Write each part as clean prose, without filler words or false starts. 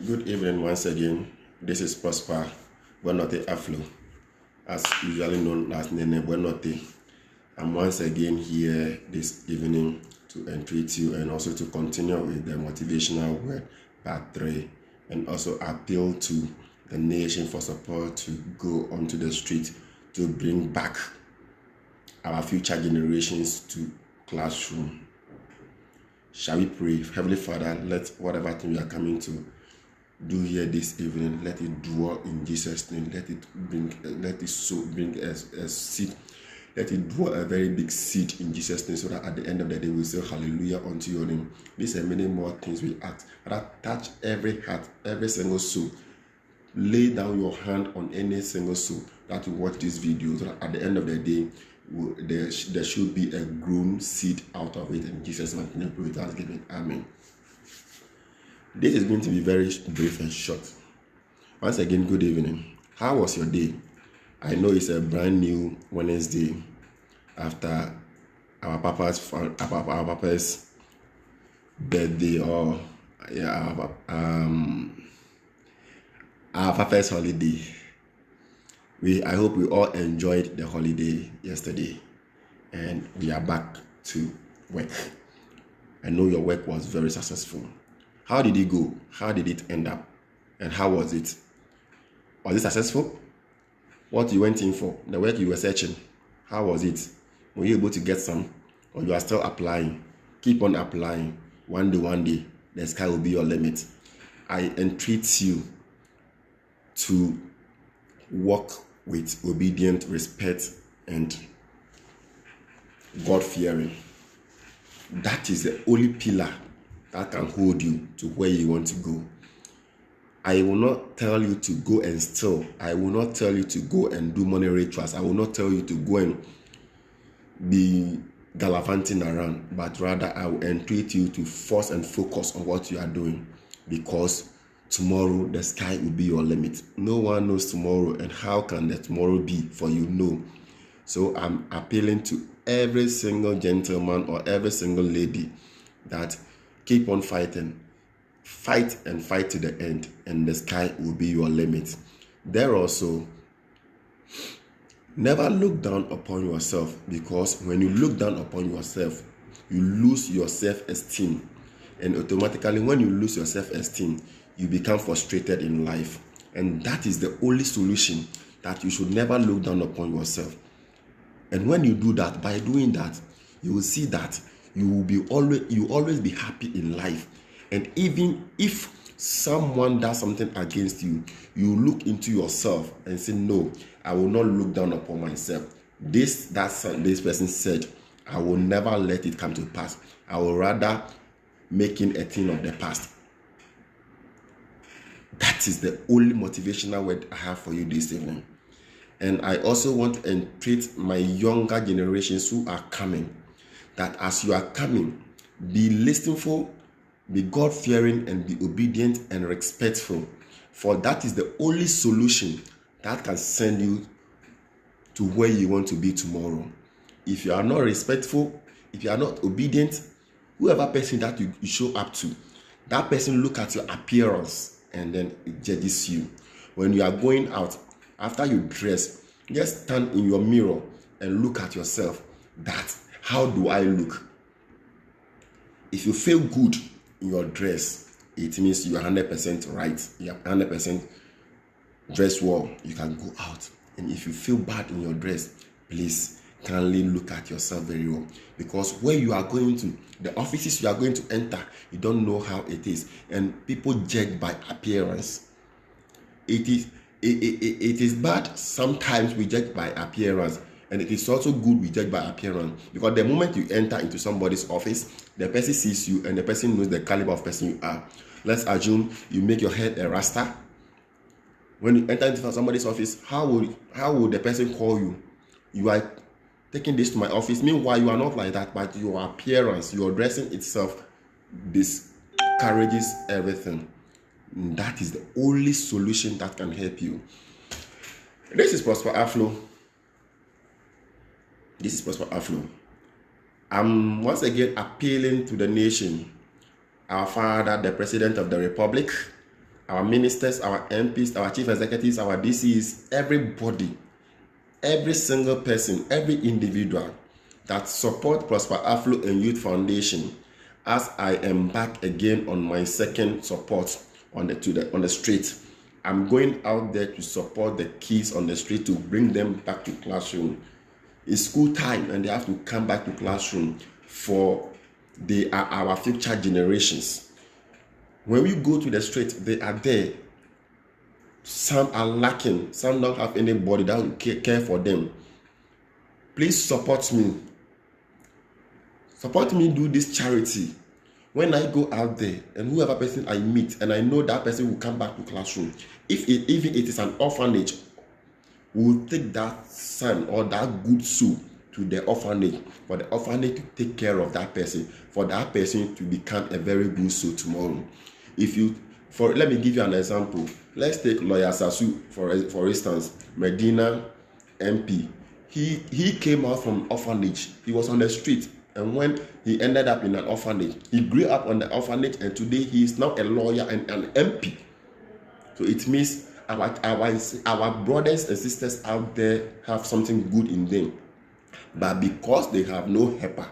Good evening once again. This is Prosper Buenote Aflo, as usually known as Nene Buenote. I'm once again here this evening to entreat you and also to continue with the motivational word part 3 and also appeal to the nation for support to go onto the street to bring back our future generations to classroom. Shall we pray? Heavenly Father, let whatever thing we are coming to do here this evening, let it dwell in Jesus' name. Let it bring a seed. Let it dwell a very big seed in Jesus' name, so that at the end of the day we say hallelujah unto your name. These are many more things we ask. That touch every heart, every single soul. Lay down your hand on any single soul that will watch this video, so that at the end of the day there should be a grown seed out of it. In Jesus' name, we pray with giving. Amen. This is going to be very brief and short. Once again, good evening. How was your day? I know it's a brand new Wednesday after our papa's birthday, or our papa's holiday. I hope we all enjoyed the holiday yesterday, and we are back to work. I know your work was very successful. How did it go? How did it end up? And how was it? Was it successful? What you went in for, the work you were searching, how was it? Were you able to get some? Or you are still applying? Keep on applying. One day, the sky will be your limit. I entreat you to walk with obedient respect and God-fearing. That is the only pillar that can hold you to where you want to go. I will not tell you to go and steal. I will not tell you to go and do money rituals. I will not tell you to go and be gallivanting around, but rather I will entreat you to force and focus on what you are doing, because tomorrow the sky will be your limit. No one knows tomorrow, and how can the tomorrow be for you? No. So I'm appealing to every single gentleman or every single lady that keep on fighting. Fight and fight to the end, and the sky will be your limit. There also, never look down upon yourself, because when you look down upon yourself, you lose your self-esteem. And automatically, when you lose your self-esteem, you become frustrated in life. And that is the only solution, that you should never look down upon yourself. And when you do that, by doing that, you will see that you will always be happy in life. And even if someone does something against you, you look into yourself and say, no, I will not look down upon myself. This person said, I will never let it come to pass. I will rather make it a thing of the past. That is the only motivational word I have for you this evening. And I also want to entreat my younger generations who are coming, that as you are coming, be listenful, be God-fearing, and be obedient and respectful. For that is the only solution that can send you to where you want to be tomorrow. If you are not respectful, if you are not obedient, whoever person that you show up to, that person look at your appearance and then it judges you. When you are going out, after you dress, just stand in your mirror and look at yourself. That, how do I look? If you feel good in your dress, it means you are 100% right. You are 100% dressed well. You can go out. And if you feel bad in your dress, please kindly look at yourself very well. Because where you are going to, the offices you are going to enter, you don't know how it is. And people judge by appearance. It is bad. Sometimes we judge by appearance. And it is also good we judge by appearance, because the moment you enter into somebody's office, the person sees you and the person knows the caliber of person you are. Let's assume you make your head a rasta. When you enter into somebody's office, how would the person call you? You are taking this to my office. Meanwhile, you are not like that, but your appearance, your dressing itself discourages everything. And that is the only solution that can help you. This is Prosper Aflo. I'm once again appealing to the nation, our father, the President of the Republic, our ministers, our MPs, our chief executives, our DCs, everybody, every single person, every individual that support Prosper Afro and Youth Foundation, as I am back again on my second support on the street. I'm going out there to support the kids on the street, to bring them back to classroom. It's school time and they have to come back to classroom, for they are our future generations. When we go to the street, they are there. Some are lacking, some don't have anybody that will care for them. Please support me. Support me, do this charity. When I go out there and whoever person I meet and I know that person will come back to classroom, even it is an orphanage, we'll take that son or that good soul to the orphanage, for the orphanage to take care of that person, for that person to become a very good soul tomorrow. Let me give you an example. Let's take Lawyer Sasu for instance, Medina MP. He came out from orphanage. He was on the street, and when he ended up in an orphanage, he grew up on the orphanage, and today he is now a lawyer and an MP. So it means our brothers and sisters out there have something good in them, but because they have no helper,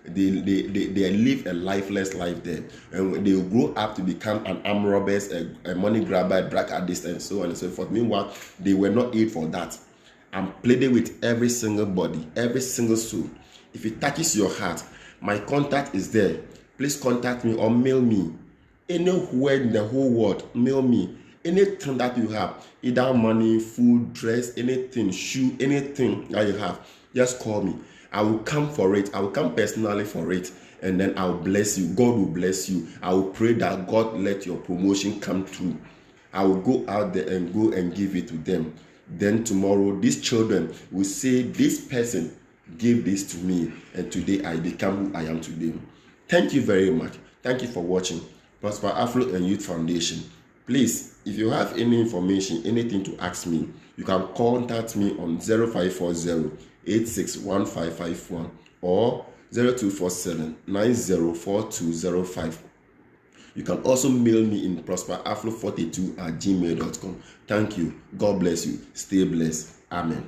they live a lifeless life there, and they will grow up to become an armed robbers, a money grabber, a drug addict, and so on and so forth. Meanwhile, they were not aid for that. I'm pleading with every single body, every single soul. If it touches your heart, my contact is there. Please contact me or mail me. Anywhere in the whole world, mail me. Anything that you have, either money, food, dress, anything, shoe, anything that you have, just call me. I will come for it. I will come personally for it, and then I will bless you. God will bless you. I will pray that God let your promotion come through. I will go out there and go and give it to them. Then tomorrow, these children will say, this person gave this to me, and today I become who I am today. Thank you very much. Thank you for watching Prosper Afro and Youth Foundation. Please, if you have any information, anything to ask me, you can contact me on 0540-861551 or 0247-904205. You can also mail me in prosperafro42@gmail.com. Thank you. God bless you. Stay blessed. Amen.